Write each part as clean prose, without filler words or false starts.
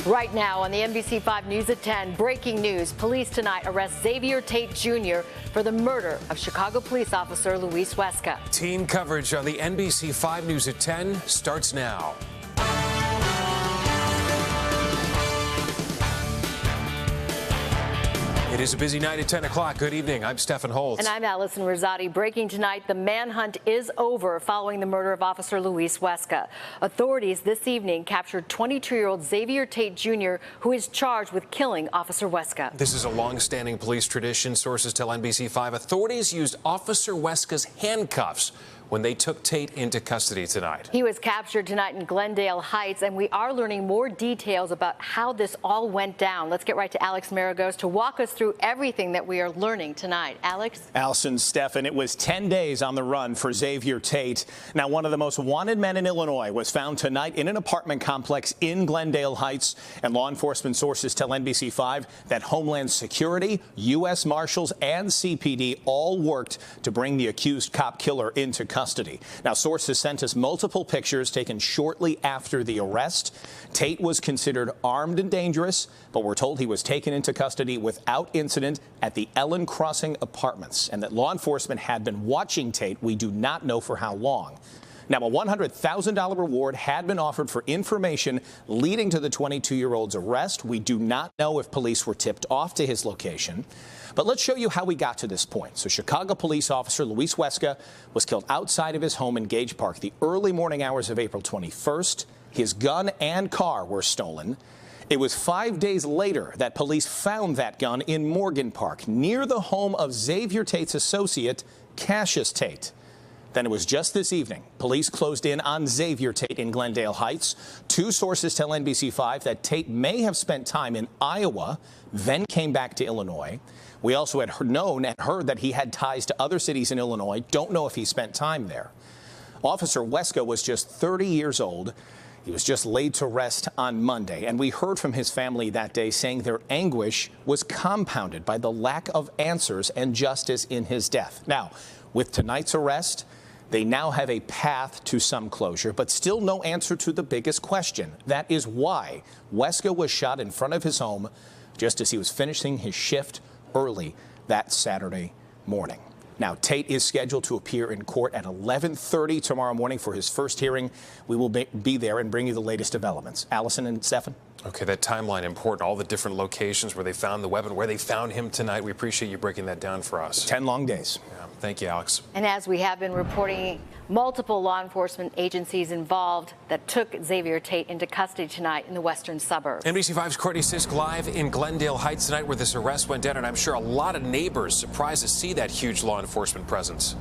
Right now on the NBC5 News at 10, breaking news. Police tonight arrest Xavier Tate Jr. for the murder of Chicago police officer Luis Huesca. Teen coverage on the NBC5 News at 10 starts now. It is a busy night at 10 o'clock. Good evening. I'm Stephen Holtz. And I'm Allison Rosati. Breaking tonight, the manhunt is over following the murder of Officer Luis Huesca. Authorities this evening captured 22-year-old Xavier Tate Jr., who is charged with killing Officer Huesca. This is a long-standing police tradition. Sources tell NBC5 authorities used Officer Huesca's handcuffs when they took Tate into custody tonight. He was captured tonight in Glendale Heights, and we are learning more details about how this all went down. Let's get right to Alex Maragos to walk us through everything that we are learning tonight. Alex? Allison, Stephen, it was 10 days on the run for Xavier Tate. Now, one of the most wanted men in Illinois was found tonight in an apartment complex in Glendale Heights, and law enforcement sources tell NBC5 that Homeland Security, U.S. Marshals, and CPD all worked to bring the accused cop killer into custody. Now, sources sent us multiple pictures taken shortly after the arrest. Tate was considered armed and dangerous, but we're told he was taken into custody without incident at the Ellen Crossing Apartments, and that law enforcement had been watching Tate. We do not know for how long. Now, a $100,000 reward had been offered for information leading to the 22-year-old's arrest. We do not know if police were tipped off to his location. But let's show you how we got to this point. So Chicago police officer Luis Huesca was killed outside of his home in Gage Park the early morning hours of April 21st. His gun and car were stolen. It was 5 days later that police found that gun in Morgan Park, near the home of Xavier Tate's associate, Cassius Tate. Then it was just this evening, police closed in on Xavier Tate in Glendale Heights. Two sources tell NBC5 that Tate may have spent time in Iowa, then came back to Illinois. We also had known and heard that he had ties to other cities in Illinois. Don't know if he spent time there. Officer Huesca was just 30 years old. He was just laid to rest on Monday, and we heard from his family that day saying their anguish was compounded by the lack of answers and justice in his death. Now, with tonight's arrest, they now have a path to some closure, but still no answer to the biggest question. That is why Huesca was shot in front of his home just as he was finishing his shift early that Saturday morning. Now, Tate is scheduled to appear in court at 11:30 tomorrow morning for his first hearing. We will be there and bring you the latest developments. Allison and Stephen? Okay, that timeline important. All the different locations where they found the weapon, where they found him tonight. We appreciate you breaking that down for us. 10 long days. Yeah, thank you, Alex. And as we have been reporting, multiple law enforcement agencies involved that took Xavier Tate into custody tonight in the western suburbs. NBC5's Courtney Sisk live in Glendale Heights tonight where this arrest went down, and I'm sure a lot of neighbors surprised to see that huge law enforcement presence.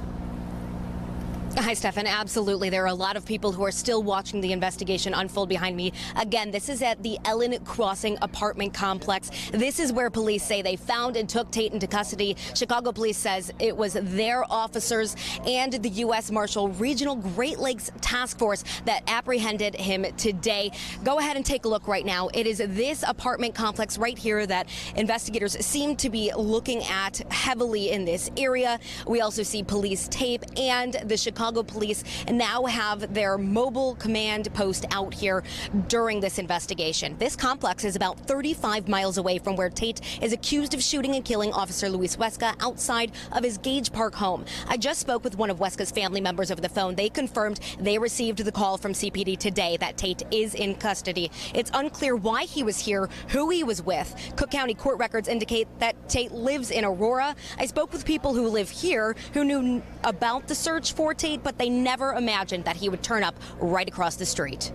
Hi, Stephen. Absolutely. There are a lot of people who are still watching the investigation unfold behind me. Again, this is at the Ellen Crossing apartment complex. This is where police say they found and took Tate into custody. Chicago police says it was their officers and the U.S. Marshal Regional Great Lakes Task Force that apprehended him today. Go ahead and take a look right now. It is this apartment complex right here that investigators seem to be looking at heavily in this area. We also see police tape, and the Chicago police now have their mobile command post out here during this investigation. This complex is about 35 miles away from where Tate is accused of shooting and killing Officer Luis Huesca outside of his Gage Park home. I just spoke with one of Huesca's family members over the phone. They confirmed they received the call from CPD today that Tate is in custody. It's unclear why he was here, who he was with. Cook County court records indicate that Tate lives in Aurora. I spoke with people who live here who knew about the search for Tate, but they never imagined that he would turn up right across the street.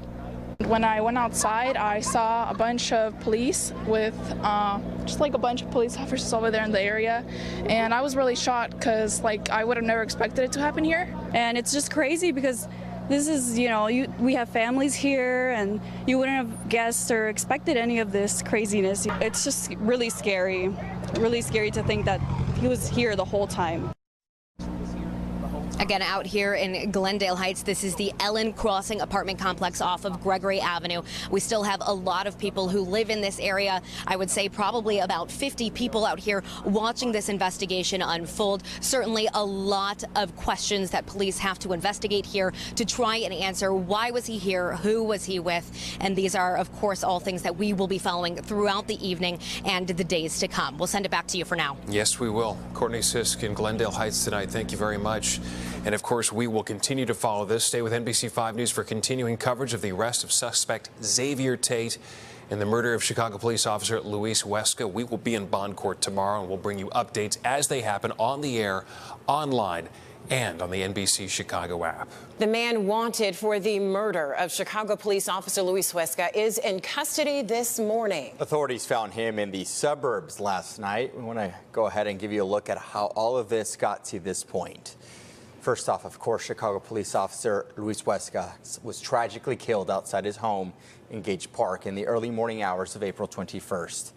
When I went outside, I saw a bunch of police with just like a bunch of police officers over there in the area, and I was really shocked because I would have never expected it to happen here. And it's just crazy because this is, we have families here, and you wouldn't have guessed or expected any of this craziness. It's just really scary to think that he was here the whole time. Again, out here in Glendale Heights, this is the Ellen Crossing apartment complex off of Gregory Avenue. We still have a lot of people who live in this area. I would say probably about 50 people out here watching this investigation unfold. Certainly a lot of questions that police have to investigate here to try and answer. Why was he here? Who was he with? And these are, of course, all things that we will be following throughout the evening and the days to come. We'll send it back to you for now. Yes, we will. Courtney Sisk in Glendale Heights tonight. Thank you very much. And of course, we will continue to follow this. Stay with NBC5 News for continuing coverage of the arrest of suspect Xavier Tate in the murder of Chicago police officer Luis Huesca. We will be in bond court tomorrow, and we'll bring you updates as they happen on the air, online, and on the NBC Chicago app. The man wanted for the murder of Chicago police officer Luis Huesca is in custody this morning. Authorities found him in the suburbs last night. We want to go ahead and give you a look at how all of this got to this point. First off, of course, Chicago police officer Luis Huesca was tragically killed outside his home in Gage Park in the early morning hours of April 21st.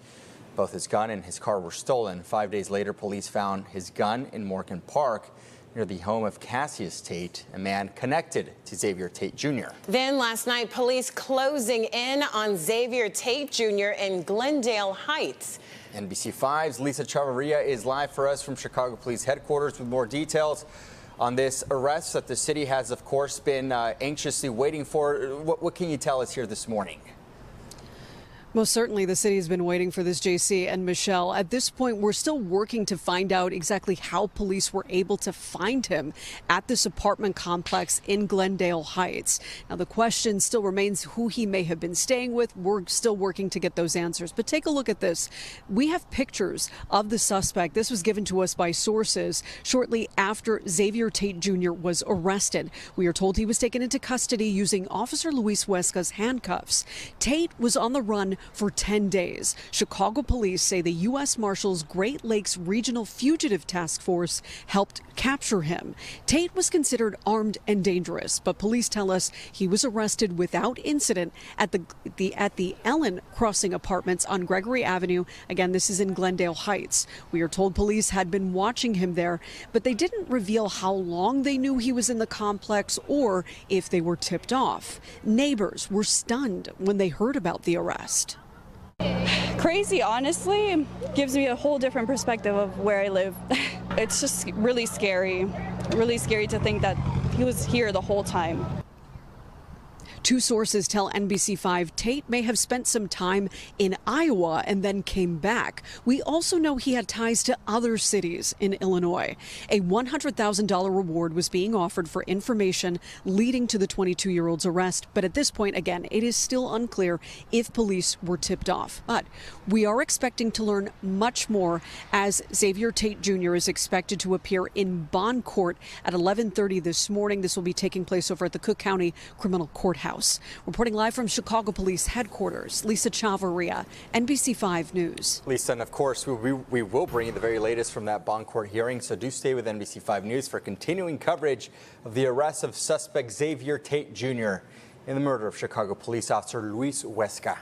Both his gun and his car were stolen. 5 days later, police found his gun in Morgan Park near the home of Cassius Tate, a man connected to Xavier Tate Jr. Then last night, police closing in on Xavier Tate Jr. in Glendale Heights. NBC5's Lisa Chavarria is live for us from Chicago Police Headquarters with more details on this arrest that the city has, of course, been anxiously waiting for. What can you tell us here this morning? Most certainly, the city has been waiting for this, JC and Michelle. At this point, we're still working to find out exactly how police were able to find him at this apartment complex in Glendale Heights. Now, the question still remains who he may have been staying with. We're still working to get those answers. But take a look at this. We have pictures of the suspect. This was given to us by sources shortly after Xavier Tate Jr. was arrested. We are told he was taken into custody using Officer Luis Huesca's handcuffs. Tate was on the run for 10 days. Chicago police say the U.S. Marshals Great Lakes Regional Fugitive Task Force helped capture him. Tate was considered armed and dangerous, but police tell us he was arrested without incident at the Ellen Crossing Apartments on Gregory Avenue. Again, this is in Glendale Heights. We are told police had been watching him there, but they didn't reveal how long they knew he was in the complex or if they were tipped off. Neighbors were stunned when they heard about the arrest. Crazy, honestly. Gives me a whole different perspective of where I live. It's just really scary to think that he was here the whole time. Two sources tell NBC5 Tate may have spent some time in Iowa and then came back. We also know he had ties to other cities in Illinois. A $100,000 reward was being offered for information leading to the 22-year-old's arrest. But at this point, again, it is still unclear if police were tipped off. But we are expecting to learn much more as Xavier Tate Jr. is expected to appear in bond court at 11:30 this morning. This will be taking place over at the Cook County Criminal Courthouse. Reporting live from Chicago Police Headquarters, Lisa Chavarria, NBC5 News. Lisa, and of course, we will bring you the very latest from that bond court hearing, so do stay with NBC5 News for continuing coverage of the arrest of suspect Xavier Tate Jr. in the murder of Chicago police officer Luis Huesca.